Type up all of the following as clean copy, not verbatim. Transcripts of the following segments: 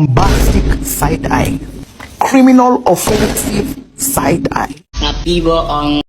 bombastic side-eye, criminal offensive side-eye. Napi bohong.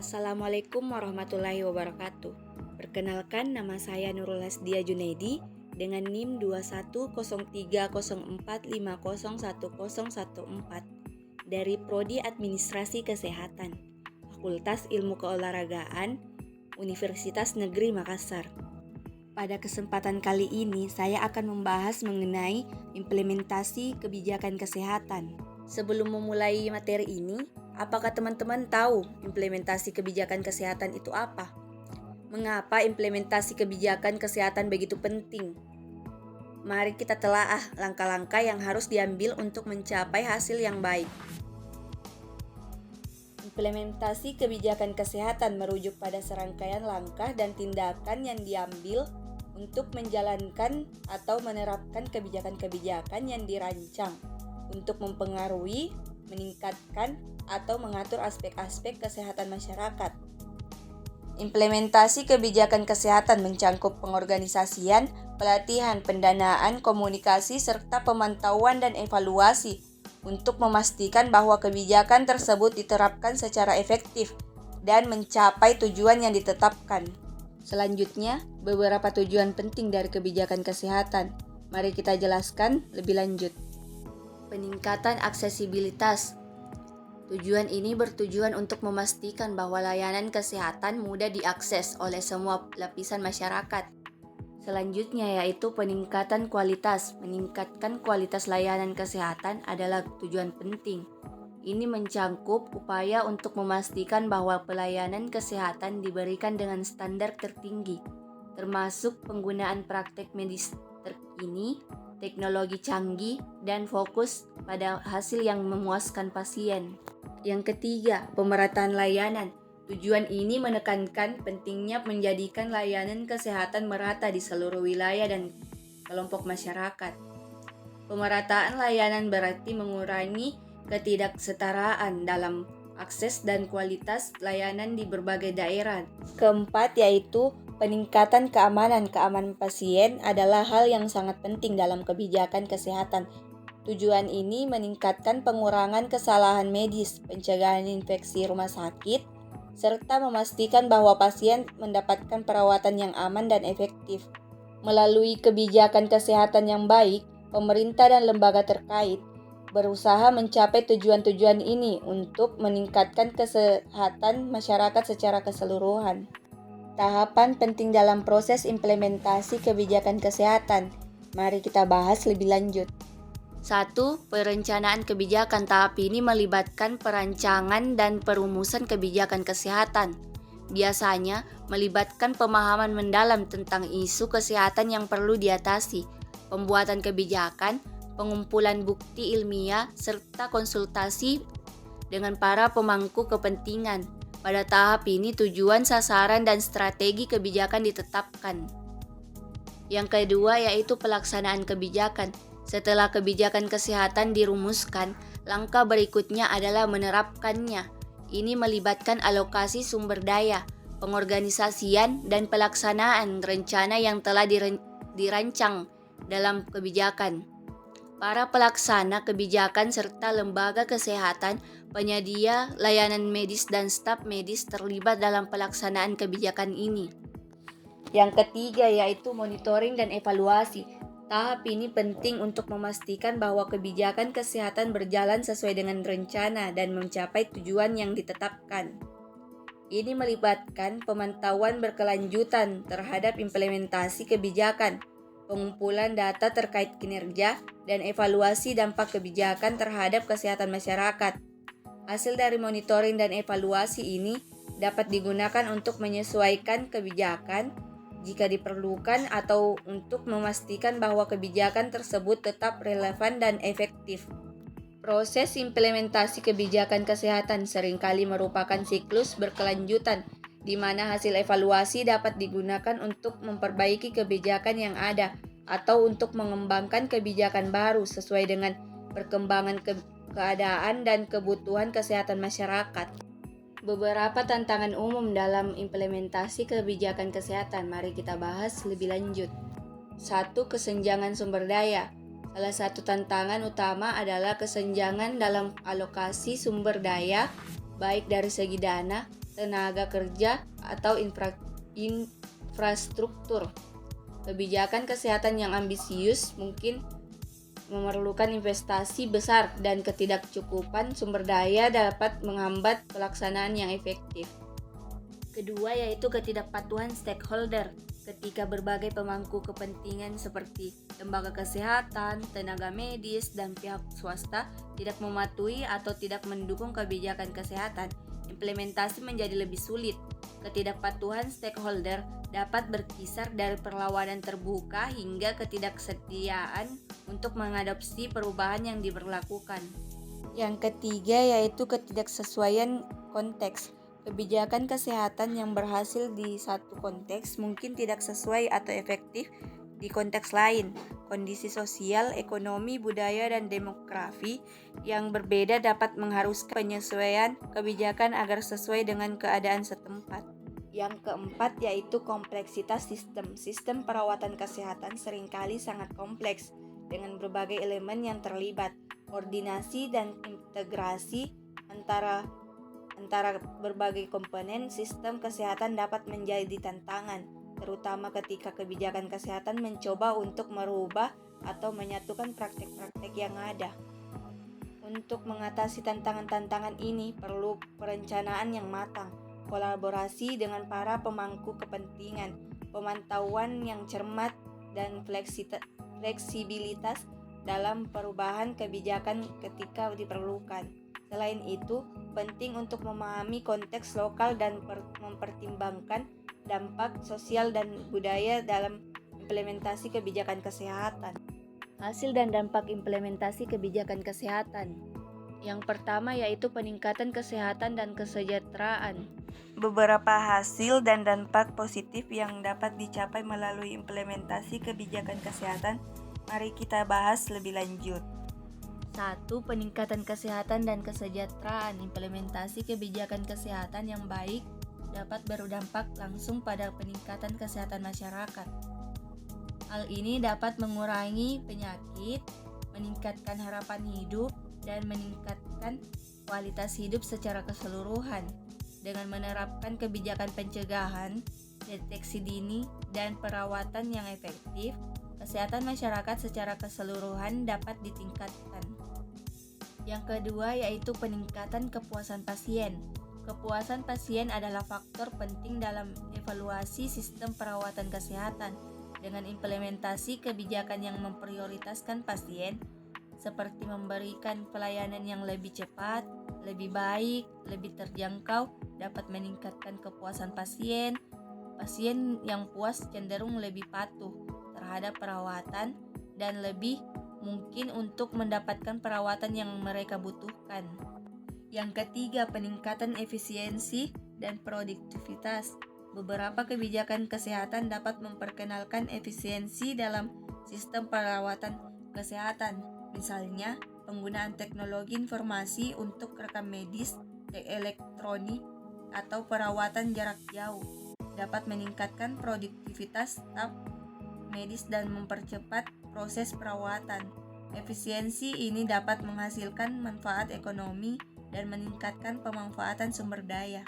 Assalamualaikum warahmatullahi wabarakatuh. Perkenalkan, nama saya Nurul Hasdia Junaidi dengan NIM 210304501014 dari Prodi Administrasi Kesehatan, Fakultas Ilmu Keolahragaan, Universitas Negeri Makassar. Pada kesempatan kali ini, saya akan membahas mengenai implementasi kebijakan kesehatan. Sebelum memulai materi ini, apakah teman-teman tahu implementasi kebijakan kesehatan itu apa? Mengapa implementasi kebijakan kesehatan begitu penting? Mari kita telaah langkah-langkah yang harus diambil untuk mencapai hasil yang baik. Implementasi kebijakan kesehatan merujuk pada serangkaian langkah dan tindakan yang diambil untuk menjalankan atau menerapkan kebijakan-kebijakan yang dirancang untuk mempengaruhi, meningkatkan, atau mengatur aspek-aspek kesehatan masyarakat. Implementasi kebijakan kesehatan mencangkup pengorganisasian, pelatihan, pendanaan, komunikasi, serta pemantauan dan evaluasi untuk memastikan bahwa kebijakan tersebut diterapkan secara efektif dan mencapai tujuan yang ditetapkan. Selanjutnya, beberapa tujuan penting dari kebijakan kesehatan. Mari kita jelaskan lebih lanjut. Peningkatan aksesibilitas. Tujuan ini bertujuan untuk memastikan bahwa layanan kesehatan mudah diakses oleh semua lapisan masyarakat. Selanjutnya yaitu peningkatan kualitas. Meningkatkan kualitas layanan kesehatan adalah tujuan penting. Ini mencangkup upaya untuk memastikan bahwa pelayanan kesehatan diberikan dengan standar tertinggi, termasuk penggunaan praktek medis terkini, teknologi canggih, dan fokus pada hasil yang memuaskan pasien. Yang ketiga, pemerataan layanan. Tujuan ini menekankan pentingnya menjadikan layanan kesehatan merata di seluruh wilayah dan kelompok masyarakat. Pemerataan layanan berarti mengurangi ketidaksetaraan dalam akses dan kualitas layanan di berbagai daerah. Keempat, yaitu peningkatan keamanan. Keamanan pasien adalah hal yang sangat penting dalam kebijakan kesehatan. Tujuan ini meningkatkan pengurangan kesalahan medis, pencegahan infeksi rumah sakit, serta memastikan bahwa pasien mendapatkan perawatan yang aman dan efektif. Melalui kebijakan kesehatan yang baik, pemerintah dan lembaga terkait berusaha mencapai tujuan-tujuan ini untuk meningkatkan kesehatan masyarakat secara keseluruhan. Tahapan penting dalam proses implementasi kebijakan kesehatan. Mari kita bahas lebih lanjut. 1. Perencanaan kebijakan. Tahap ini melibatkan perancangan dan perumusan kebijakan kesehatan. Biasanya melibatkan pemahaman mendalam tentang isu kesehatan yang perlu diatasi, pembuatan kebijakan, pengumpulan bukti ilmiah, serta konsultasi dengan para pemangku kepentingan. Pada tahap ini tujuan, sasaran, dan strategi kebijakan ditetapkan. Yang kedua yaitu pelaksanaan kebijakan. Setelah kebijakan kesehatan dirumuskan, langkah berikutnya adalah menerapkannya. Ini melibatkan alokasi sumber daya, pengorganisasian, dan pelaksanaan rencana yang telah dirancang dalam kebijakan. Para pelaksana kebijakan serta lembaga kesehatan, penyedia layanan medis, dan staf medis terlibat dalam pelaksanaan kebijakan ini. Yang ketiga yaitu monitoring dan evaluasi. Tahap ini penting untuk memastikan bahwa kebijakan kesehatan berjalan sesuai dengan rencana dan mencapai tujuan yang ditetapkan. Ini melibatkan pemantauan berkelanjutan terhadap implementasi kebijakan, pengumpulan data terkait kinerja, dan evaluasi dampak kebijakan terhadap kesehatan masyarakat. Hasil dari monitoring dan evaluasi ini dapat digunakan untuk menyesuaikan kebijakan, jika diperlukan atau untuk memastikan bahwa kebijakan tersebut tetap relevan dan efektif. Proses implementasi kebijakan kesehatan seringkali merupakan siklus berkelanjutan, di mana hasil evaluasi dapat digunakan untuk memperbaiki kebijakan yang ada atau untuk mengembangkan kebijakan baru sesuai dengan perkembangan keadaan dan kebutuhan kesehatan masyarakat. Beberapa tantangan umum dalam implementasi kebijakan kesehatan, mari kita bahas lebih lanjut. 1. Kesenjangan sumber daya. Salah satu tantangan utama adalah kesenjangan dalam alokasi sumber daya, baik dari segi dana, tenaga kerja, atau infrastruktur. Kebijakan kesehatan yang ambisius mungkin memerlukan investasi besar dan ketidakcukupan sumber daya dapat menghambat pelaksanaan yang efektif. Kedua yaitu ketidakpatuhan stakeholder. Ketika berbagai pemangku kepentingan seperti lembaga kesehatan, tenaga medis, dan pihak swasta tidak mematuhi atau tidak mendukung kebijakan kesehatan, implementasi menjadi lebih sulit. Ketidakpatuhan stakeholder dapat berkisar dari perlawanan terbuka hingga ketidaksetiaan untuk mengadopsi perubahan yang diberlakukan. Yang ketiga yaitu ketidaksesuaian konteks. Kebijakan kesehatan yang berhasil di satu konteks mungkin tidak sesuai atau efektif di konteks lain. Kondisi sosial, ekonomi, budaya, dan demografi yang berbeda dapat mengharuskan penyesuaian kebijakan agar sesuai dengan keadaan setempat. Yang keempat yaitu kompleksitas sistem. Sistem perawatan kesehatan seringkali sangat kompleks dengan berbagai elemen yang terlibat. Koordinasi dan integrasi antara berbagai komponen sistem kesehatan dapat menjadi tantangan, terutama ketika kebijakan kesehatan mencoba untuk merubah atau menyatukan praktek-praktek yang ada. Untuk mengatasi tantangan-tantangan ini perlu perencanaan yang matang, kolaborasi dengan para pemangku kepentingan, pemantauan yang cermat, dan fleksibilitas dalam perubahan kebijakan ketika diperlukan. Selain itu, penting untuk memahami konteks lokal dan mempertimbangkan dampak sosial dan budaya dalam implementasi kebijakan kesehatan. Hasil dan dampak implementasi kebijakan kesehatan. Yang pertama yaitu peningkatan kesehatan dan kesejahteraan. Beberapa hasil dan dampak positif yang dapat dicapai melalui implementasi kebijakan kesehatan, mari kita bahas lebih lanjut. 1. Peningkatan kesehatan dan kesejahteraan. Implementasi kebijakan kesehatan yang baik dapat berdampak langsung pada peningkatan kesehatan masyarakat. Hal ini dapat mengurangi penyakit, meningkatkan harapan hidup, dan meningkatkan kualitas hidup secara keseluruhan. Dengan menerapkan kebijakan pencegahan, deteksi dini, dan perawatan yang efektif, kesehatan masyarakat secara keseluruhan dapat ditingkatkan. Yang kedua yaitu peningkatan kepuasan pasien. Kepuasan pasien adalah faktor penting dalam evaluasi sistem perawatan kesehatan. Dengan implementasi kebijakan yang memprioritaskan pasien, seperti memberikan pelayanan yang lebih cepat, lebih baik, lebih terjangkau, dapat meningkatkan kepuasan pasien. Pasien yang puas cenderung lebih patuh terhadap perawatan dan lebih mungkin untuk mendapatkan perawatan yang mereka butuhkan. Yang ketiga, peningkatan efisiensi dan produktivitas. Beberapa kebijakan kesehatan dapat memperkenalkan efisiensi dalam sistem perawatan kesehatan. Misalnya, penggunaan teknologi informasi untuk rekam medis, elektronik, atau perawatan jarak jauh dapat meningkatkan produktivitas staf medis dan mempercepat proses perawatan. Efisiensi ini dapat menghasilkan manfaat ekonomi dan meningkatkan pemanfaatan sumber daya.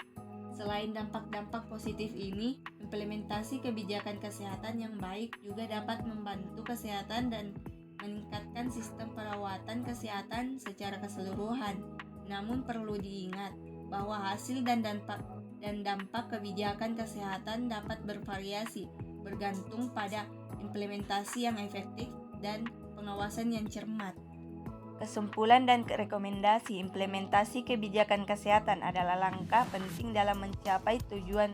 Selain dampak-dampak positif ini, implementasi kebijakan kesehatan yang baik juga dapat membantu kesehatan dan meningkatkan sistem perawatan kesehatan secara keseluruhan. Namun perlu diingat bahwa hasil dan dampak kebijakan kesehatan dapat bervariasi, bergantung pada implementasi yang efektif dan pengawasan yang cermat. Kesimpulan dan rekomendasi. Implementasi kebijakan kesehatan adalah langkah penting dalam mencapai tujuan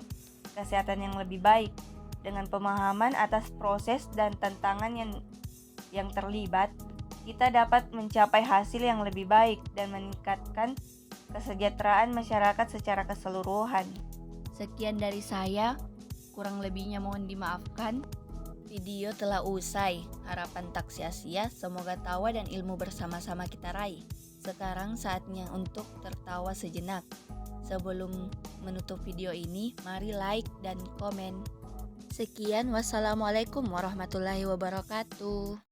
kesehatan yang lebih baik. Dengan pemahaman atas proses dan tantangan yang terlibat, kita dapat mencapai hasil yang lebih baik dan meningkatkan kesejahteraan masyarakat secara keseluruhan. Sekian dari saya, kurang lebihnya mohon dimaafkan. Video telah usai, harapan tak sia-sia, semoga tawa dan ilmu bersama-sama kita raih. Sekarang saatnya untuk tertawa sejenak. Sebelum menutup video ini, mari like dan komen. Sekian, wassalamualaikum warahmatullahi wabarakatuh.